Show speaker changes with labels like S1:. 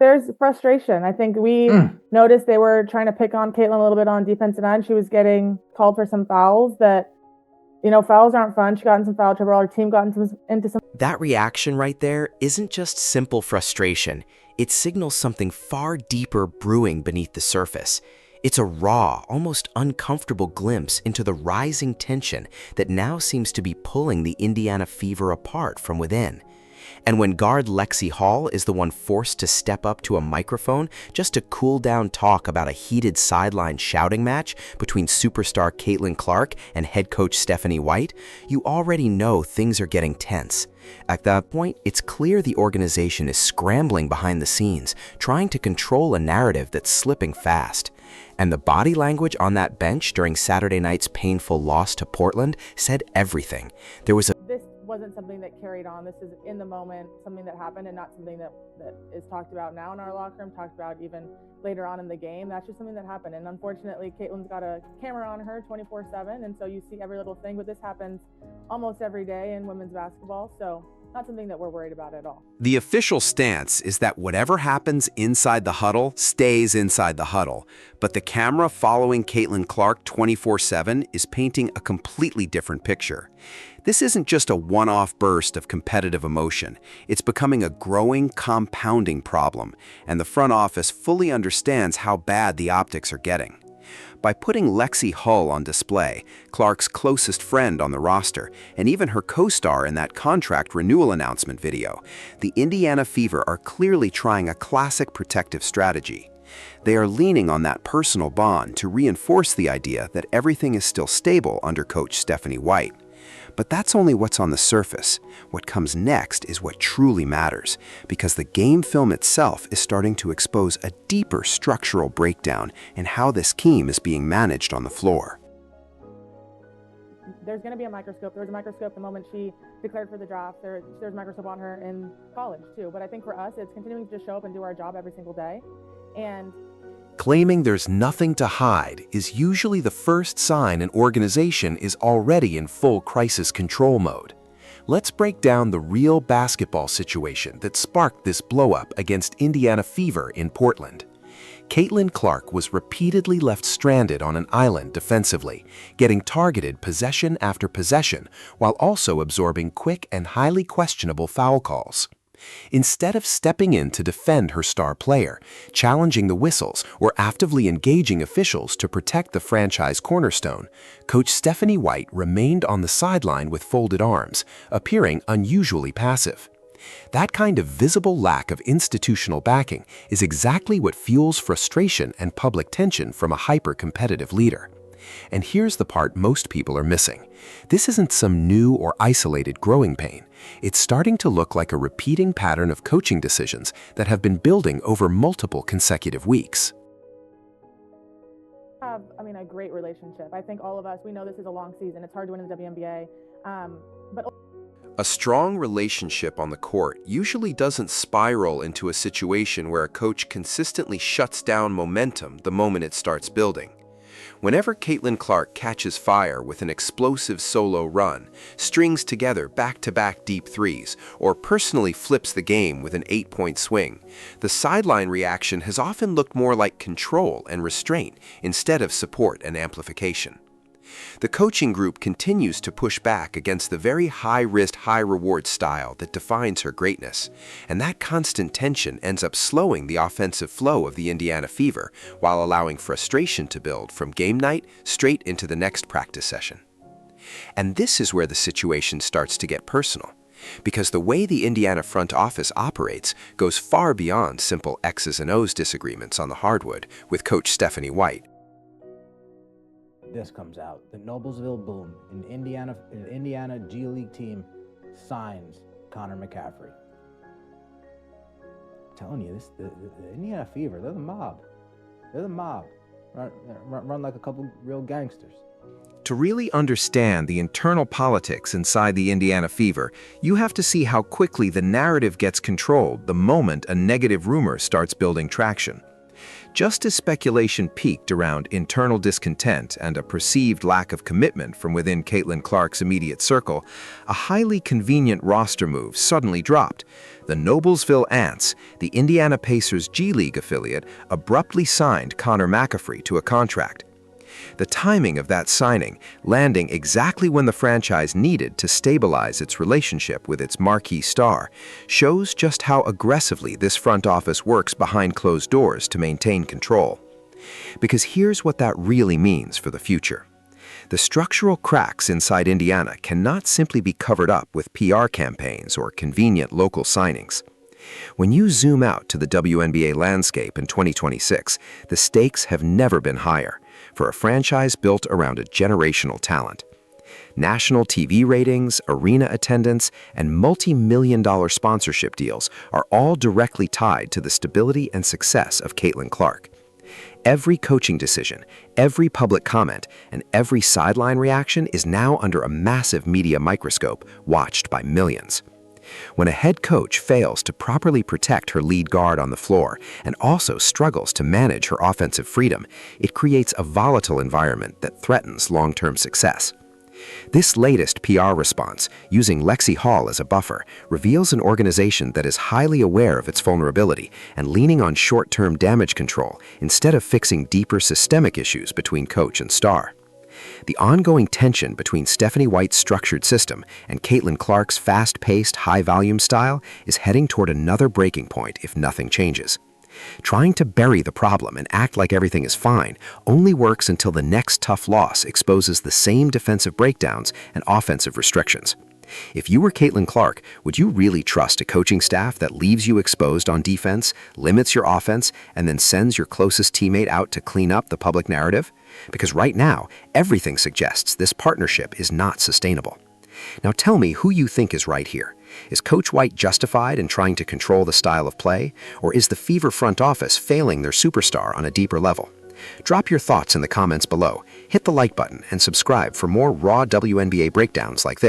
S1: There's frustration. I think we noticed they were trying to pick on Caitlin a little bit on defensive end. She was getting called for some fouls that, fouls aren't fun. She got in some foul trouble. Our team got into some.
S2: That reaction right there isn't just simple frustration. It signals something far deeper brewing beneath the surface. It's a raw, almost uncomfortable glimpse into the rising tension that now seems to be pulling the Indiana Fever apart from within. And when guard Lexi Hall is the one forced to step up to a microphone just to cool down talk about a heated sideline shouting match between superstar Caitlin Clark and head coach Stephanie White, you already know things are getting tense. At that point, it's clear the organization is scrambling behind the scenes, trying to control a narrative that's slipping fast. And the body language on that bench during Saturday night's painful loss to Portland said everything. This
S1: wasn't something that carried on. This is in the moment, something that happened, and not something that is talked about now in our locker room, talked about even later on in the game. That's just something that happened. And unfortunately, Caitlin's got a camera on her 24/7, and so you see every little thing, but this happens almost every day in women's basketball. So not something that we're worried about at all.
S3: The official stance is that whatever happens inside the huddle stays inside the huddle, but the camera following Caitlin Clark 24/7 is painting a completely different picture. This isn't just a one-off burst of competitive emotion. It's becoming a growing, compounding problem, and the front office fully understands how bad the optics are getting. By putting Lexi Hull on display, Clark's closest friend on the roster, and even her co-star in that contract renewal announcement video, the Indiana Fever are clearly trying a classic protective strategy. They are leaning on that personal bond to reinforce the idea that everything is still stable under coach Stephanie White. But that's only what's on the surface. What comes next is what truly matters, because the game film itself is starting to expose a deeper structural breakdown in how this team is being managed on the floor.
S1: There's going to be a microscope. There was a microscope the moment she declared for the draft. There's a microscope on her in college, too. But I think for us, it's continuing to just show up and do our job every single day. And
S3: claiming there's nothing to hide is usually the first sign an organization is already in full crisis control mode. Let's break down the real basketball situation that sparked this blow-up against Indiana Fever in Portland. Caitlin Clark was repeatedly left stranded on an island defensively, getting targeted possession after possession while also absorbing quick and highly questionable foul calls. Instead of stepping in to defend her star player, challenging the whistles, or actively engaging officials to protect the franchise cornerstone, Coach Stephanie White remained on the sideline with folded arms, appearing unusually passive. That kind of visible lack of institutional backing is exactly what fuels frustration and public tension from a hyper-competitive leader. And here's the part most people are missing. This isn't some new or isolated growing pain. It's starting to look like a repeating pattern of coaching decisions that have been building over multiple consecutive weeks.
S1: A great relationship. I think all of us, we know this is a long season. It's hard to win in the WNBA.
S3: A strong relationship on the court usually doesn't spiral into a situation where a coach consistently shuts down momentum the moment it starts building. Whenever Caitlin Clark catches fire with an explosive solo run, strings together back-to-back deep threes, or personally flips the game with an 8-point swing, the sideline reaction has often looked more like control and restraint instead of support and amplification. The coaching group continues to push back against the very high-risk, high-reward style that defines her greatness, and that constant tension ends up slowing the offensive flow of the Indiana Fever while allowing frustration to build from game night straight into the next practice session. And this is where the situation starts to get personal, because the way the Indiana front office operates goes far beyond simple X's and O's disagreements on the hardwood with Coach Stephanie White.
S4: This comes out. The Noblesville Boom, an Indiana G League team, signs Connor McCaffrey. I'm telling you, the Indiana Fever, they're the mob. They're the mob. Run like a couple real gangsters.
S3: To really understand the internal politics inside the Indiana Fever, you have to see how quickly the narrative gets controlled the moment a negative rumor starts building traction. Just as speculation peaked around internal discontent and a perceived lack of commitment from within Caitlin Clark's immediate circle, a highly convenient roster move suddenly dropped. The Noblesville Ants, the Indiana Pacers G League affiliate, abruptly signed Connor McAfee to a contract. The timing of that signing, landing exactly when the franchise needed to stabilize its relationship with its marquee star, shows just how aggressively this front office works behind closed doors to maintain control. Because here's what that really means for the future. The structural cracks inside Indiana cannot simply be covered up with PR campaigns or convenient local signings. When you zoom out to the WNBA landscape in 2026, the stakes have never been higher for a franchise built around a generational talent. National TV ratings, arena attendance, and multi-million-dollar sponsorship deals are all directly tied to the stability and success of Caitlin Clark. Every coaching decision, every public comment, and every sideline reaction is now under a massive media microscope watched by millions. When a head coach fails to properly protect her lead guard on the floor and also struggles to manage her offensive freedom, it creates a volatile environment that threatens long-term success. This latest PR response, using Lexi Hall as a buffer, reveals an organization that is highly aware of its vulnerability and leaning on short-term damage control instead of fixing deeper systemic issues between coach and star. The ongoing tension between Stephanie White's structured system and Caitlin Clark's fast-paced, high-volume style is heading toward another breaking point if nothing changes. Trying to bury the problem and act like everything is fine only works until the next tough loss exposes the same defensive breakdowns and offensive restrictions. If you were Caitlin Clark, would you really trust a coaching staff that leaves you exposed on defense, limits your offense, and then sends your closest teammate out to clean up the public narrative? Because right now, everything suggests this partnership is not sustainable. Now tell me who you think is right here. Is Coach White justified in trying to control the style of play, or is the Fever front office failing their superstar on a deeper level? Drop your thoughts in the comments below, hit the like button, and subscribe for more raw WNBA breakdowns like this.